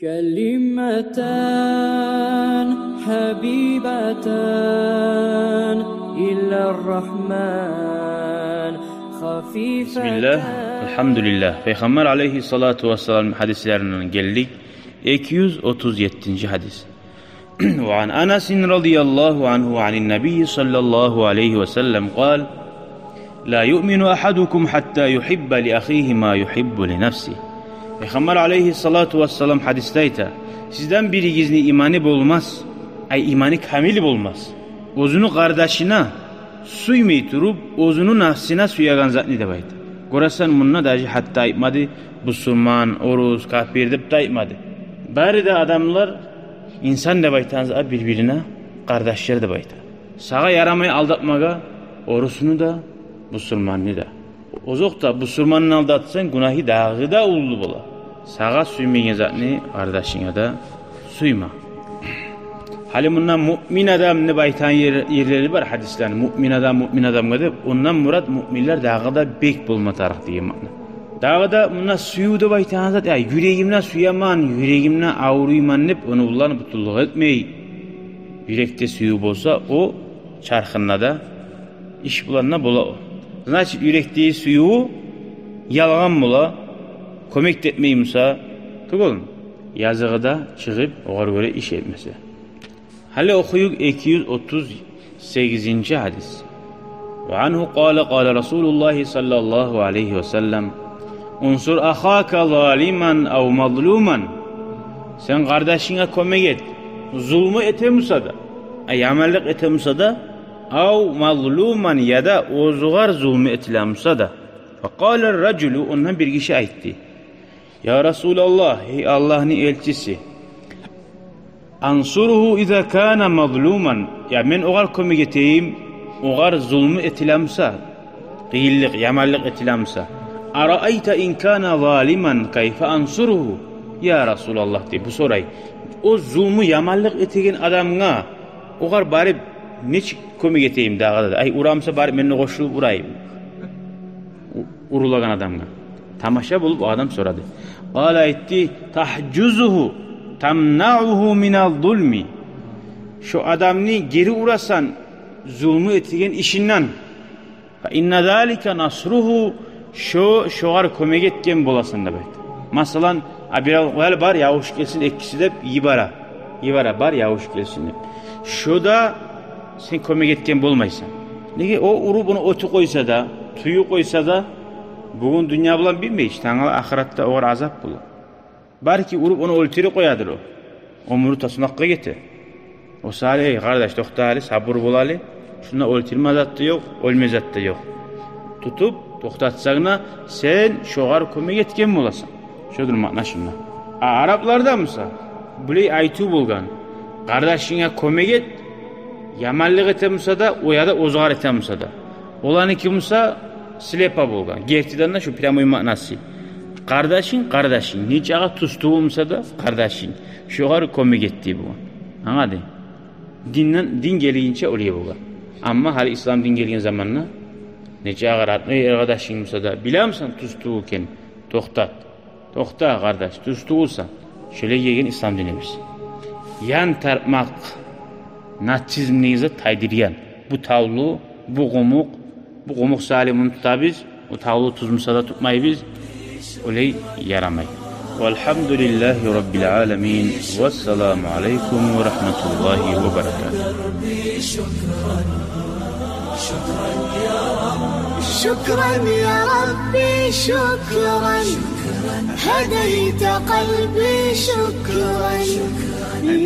كلمتان حبيبتان إلى الرحمن خفيفتان. Bismillah, elhamdülillah. Peygamber aleyhissalatu vesselam hadislerinden geldik. 237. hadis. Ve an Enes radıyallahu anhu anin Nebi sallallahu aleyhi ve sellem قال: La yu'minu ahadukum hatta yuhibba li ahihi ma yuhibbu li nefsihi. Peygamber aleyhissalatu vesselam hadisteyte sizden biri gizli imani bulmaz, imani kamil bulmaz. Ozunu kardeşine suymay turup ozunu nafsine suyagan zatni de baydı. Gorasan bununla dahi hatta aytmadı, Müslüman, oruz, kafir deyip de aytmadı. Bari de adamlar insan da baytanız birbirine kardeşler de baydı. Sağa yaramayı aldatmaga orusunu da Müslümanını da. Ozok da Müslümanını aldatsan günahı dağı da ullu bola. Sağa suymayın zatni kardeşine de suyma. Hali bundan mümin adam ne baytan yerleri var hadislerin. Mümin adam kadar. Ondan murat müminler dağda bek bulma taraf diye mana. Dağda bunlar suyu da baytan zat. Yüreğimden suyaman, yüreğimden ağrıyman hep onu Allah'ın butulluğu etmeyi. Yürekte suyu bolsa o çarkınla da iş bulanına bola o. Значит, yürekte suyu yalgan bola, kömek etmeyimsa, tugul yazığı da çıkıp oğar göre iş etmesi. Hali okuyuk 238. hadis. Ve anhu qala Resulullah sallallahu aleyhi ve sellem unsur ahaka zaliman ev mazluman. Sen kardeşine kömek et. Zulmü etemusa da, amellik etemusa da, ev mazluman ya da ozuğar zulmü etilamusa da. Fekâler raculu ondan bir kişi aytti. Ya Resulallah, ey Allah'ın elçisi. Ansuruhu iza kana mazluman. Ya men oğar kömek eteyim, oğar zulmü etilamsa, qiyillik, yamallik etilamsa. Ara'ayta in kana zaliman kayfa ansuruhu? Ya Resulallah diye bu soray. O zulmü yamallik etegen adamına oğar bari neç kömek eteyim dağda da. Uramsa bari menle koşulup urayım. Urulagan adamına. Tamaşa bulup o adam soradı. Qala etti tahcuzuhu tamna'uhu minal zulmi. Şu adamını geri urasan zulmü etigen işinden. Fa inna zalika nasruhu şoğar kömek etken bolasın da bayt. Masalan bir bar yavuş gelsin ekkisi de yibara bar yavuş gelsin de. Şu da sen kömek etken bolmaysan. Nege o uru bunu otu koysa da, tuyu koysa da bugün dünya bulan bilmeyiş. Tanrı ahirette oğar azap bulan. Belki urup onu öltürü koyadır o. Omuru tasınakka getir. O sahili ey kardeş tohtali sabır bulalı. Şuna öltürme zat da yok, ölme zat da yok. Tutup tohtatsağına sen şoğar kömek etken mi olasın? Şudur makna şunlar. Araplarda mısa? Buley aytu bulgan. Kardeşine kömek et. Yamallık etemsa da o ya da ozgar etemsa da. Olanı kimsa silepa bulgan. Gertiden de şu piramoy manası. Kardeşin, nice ağa tustuğumsa da kardeşin. Şoğar kömek ettiği bu. Anladın? Din geliyince oluyor bu. Ama hali İslam din geliyen zamanla nice ağa rahatlığı arkadaşınsa da biliyor musun tustuğuken Tohta kardeş tustuğulsa şöyle yegen İslam dinimiz. Yan tartmak natizmliğinize taydiriyen. Bu tavlu, bu gomuk salimini tutabız. O tavlu tuzmusa da tutmayı biz. Öyle yaramay. Velhamdülillahi Rabbil alemin. Vesselamu aleyküm ve rahmetullahi ve berekatuhu. شكرا يا ربي شكرا هديت قلبي شكرا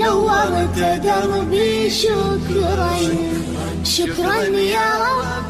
نورت دربي شكرا شكرا يا رب